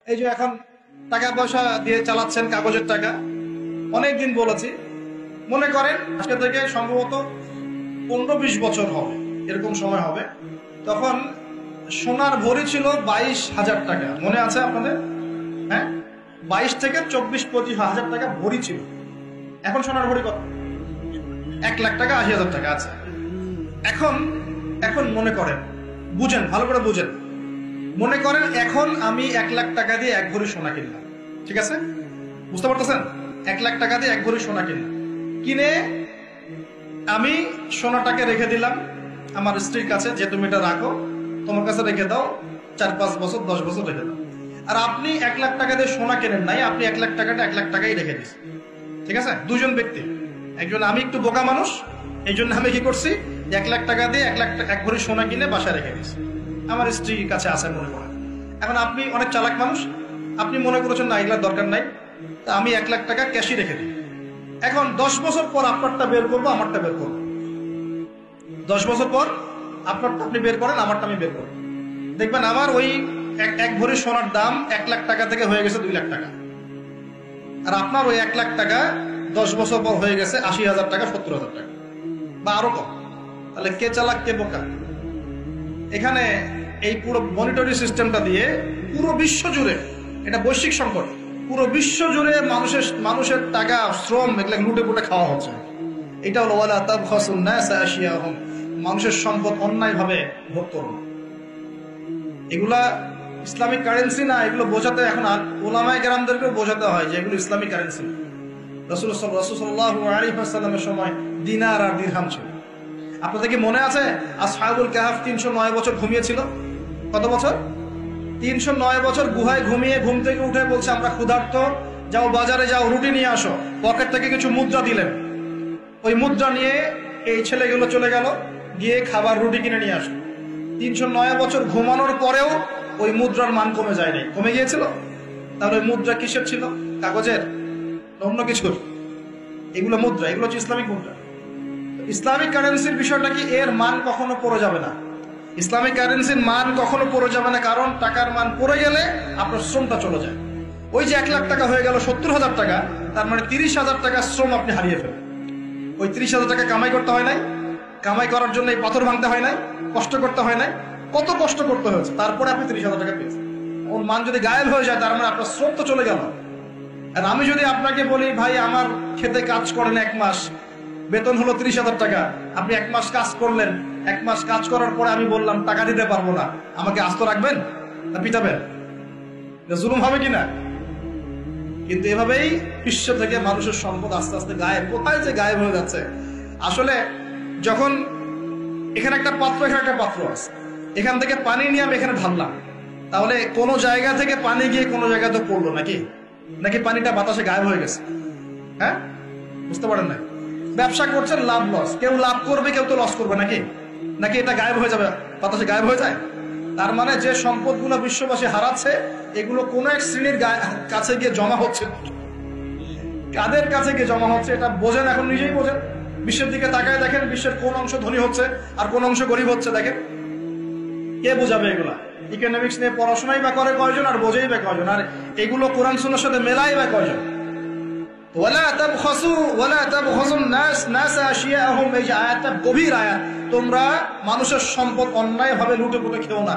এই যে এখন টাকা পয়সা দিয়ে চালাচ্ছেন, কাগজের টাকা। অনেকদিন বলেছি, মনে করেন আজকে থেকে সম্ভবত 15-20 বছর হবে, এরকম সময় হবে। তখন সোনার ভরি ছিল 22,000 টাকা, মনে আছে আপনাদের? হ্যাঁ, 22 থেকে 24-25 হাজার টাকা ভরি ছিল। এখন সোনার ভরি কত? 1 লাখ টাকা, 80,000 টাকা আছে। এখন এখন মনে করেন, বুঝেন, ভালো করে বুঝেন, মনে করেন এখন আমি 1 লাখ টাকা দিয়ে 1 ভরি সোনা কিনলাম, ঠিক আছে? বুঝতে পারতেছেন? 1 লাখ টাকা দিয়ে 1 ভরি সোনা কিনলাম, কিনে আমি সোনাটাকে রেখে দিলাম আমার স্ত্রীর কাছে, যে তুমি এটা রাখো, তোমার কাছে রেখে দাও, 4-5 বছর 10 বছর রেখে দাও। আর আপনি 1 লাখ টাকা দিয়ে সোনা কেনেন নাই, আপনি 1 লাখ টাকাটা 1 লাখ টাকাই রেখে দিচ্ছেন, ঠিক আছে? দুজন ব্যক্তি, একজন, আমি একটু বোকা মানুষ, এই জন্য আমি কি করছি, 1 লাখ টাকা দিয়ে 1 ভরি সোনা কিনে বাসায় রেখে দিচ্ছি, আমার স্ত্রীর কাছে আছে মনে করেন। এখন আপনি অনেক চালাক মানুষ, আপনি মনে করেছেন না এগুলোর দরকার নাই, তা আমি 1 লাখ টাকা ক্যাশই রেখে দিই। এখন 10 বছর পর আপনারটা বের করবো, আমারটা বের করবো। 10 বছর পর আপনারটা আপনি বের করেন, আমারটা আমি বের করবো। দেখবেন আমার ওই এক ভরি সোনার দাম 1 লাখ টাকা থেকে হয়ে গেছে 2 লাখ টাকা, আর আপনার ওই 1 লাখ টাকা 10 বছর পর হয়ে গেছে 80,000 টাকা, 70,000 টাকা, বা আরো কম। তাহলে কে চালাক কে বোকা? এখানে এই পুরো মনিটরি সিস্টেমটা দিয়ে পুরো বিশ্ব জুড়ে, এটা বৈশ্বিক সংকট, পুরো বিশ্ব জুড়ে মানুষের টাকা, শ্রম, এগুলো লুটে পুটে খাওয়া হচ্ছে। এটা হলো ওয়ালা তাবখাসুন নাসা আশিয়াহুম, মানুষের সম্পদ অন্যায় ভাবে ভোগ করুন। এগুলা ইসলামিক কারেন্সি না, এগুলো বোঝাতে এখন ওলামায়ে কেরামদেরকেও বোঝাতে হয় যে এগুলো ইসলামিক কারেন্সি। রাসূলুল্লাহ সাল্লাল্লাহু আলাইহি ওয়াসাল্লামের সময় দিনার আর দিরহাম ছিল। আপনাদের কি মনে আছে আসহাবুল কাহফ 309 বছর ঘুমিয়েছিল? কত বছর? 309 বছর গুহায় ঘুমিয়ে ঘুম থেকে উঠে বলছে আমরা ক্ষুধার্ত, যাও বাজারে যাও, রুটি নিয়ে আসো। পকেট থেকে কিছু মুদ্রা দিলেন, ওই মুদ্রা নিয়ে এই ছেলেগুলো চলে গেল, গিয়ে খাবার, রুটি কিনে নিয়ে আসলো। 309 বছর ঘুমানোর পরেও ওই মুদ্রার মান কমে যায়নি, কমে গিয়েছিল। তাহলে ওই মুদ্রা কিসের ছিল? কাগজের, অন্য কিছুর? এগুলো মুদ্রা, এগুলো হচ্ছে ইসলামিক মুদ্রা। ইসলামিক কারেন্সির বিষয়টা কি, এর মান কখনো পড়ে যাবে না। ইসলামিক কারেন্সির মান কখনো পড়ে যাবে না, কারণ টাকার মান পড়ে গেলে আপনার শ্রমটা চলে যায়। ওই যে 1 লাখ টাকা হয়ে গেল 70,000 টাকা, তার মানে 30,000 টাকা শ্রম আপনি হারিয়ে ফেলেন। ওই 30,000 টাকা কামাই করতে হয় নাই, কামাই করার জন্য এই পাথর ভাঙতে হয় নাই, কষ্ট করতে হয় নাই, কত কষ্ট করতে হয়েছে, তারপরে আপনি 30,000 টাকা পেয়েছেন। ওর মান যদি গায়েব হয়ে যায়, তার মানে আপনার শ্রম তো চলে গেল। আর আমি যদি আপনাকে বলি, ভাই আমার খেতে কাজ করেন 1 মাস, বেতন হলো 30,000 টাকা, আপনি 1 মাস কাজ করলেন, 1 মাস কাজ করার পরে আমি বললাম টাকা দিতে পারবো না, আমাকে আস্ত রাখবেন না পিটাবেন? জুলুম হবে কিনা? কিন্তু এভাবেই বিশ্ব থেকে মানুষের সম্পদ আস্তে আস্তে গায়েব, কোথায় যে গায়েব হয়ে যাচ্ছে। আসলে যখন এখানে একটা পাত্র, এখানে একটা পাত্র আছে, এখান থেকে পানি নিয়ে আমি এখানে ঢাললাম, তাহলে কোন জায়গা থেকে পানি গিয়ে কোন জায়গাতে পড়লো নাকি? নাকি পানিটা বাতাসে গায়েব হয়ে গেছে? হ্যাঁ, বুঝতে পারেন না? ব্যবসা করছেন, লাভ লস, কেউ লাভ করবে, কেউ তো লস করবে, নাকি? নাকি এটা গায়েব হয়ে যাবে, বাতাসে গায়েব হয়ে যায়? তার মানে যে সম্পদগুলো বিশ্ববাসী হারাচ্ছে, এগুলো কোন এক শ্রেণীর কাছে গিয়ে জমা হচ্ছে। কাদের কাছে গিয়ে জমা হচ্ছে এটা বোঝেন, এখন নিজেই বোঝেন। বিশ্বের দিকে তাকায় দেখেন, বিশ্বের কোন অংশ ধনী হচ্ছে আর কোন অংশ গরিব হচ্ছে, দেখেন। কে বোঝাবে এগুলা? ইকোনমিক্স নিয়ে পড়াশোনাই বা করে কয়জন, আর বোঝেই বা কয়জন, আর এগুলো কোরআন সুন্নাহর সাথে মেলাই বা কয়জন? ওয়ালা তাবখাসুন নাস আশিয়াহুম, এই যে আয়াতটা গভীর আয়াত। তোমরা মানুষের সম্পদ অন্যায় ভাবে লুটে পুটে খেও না।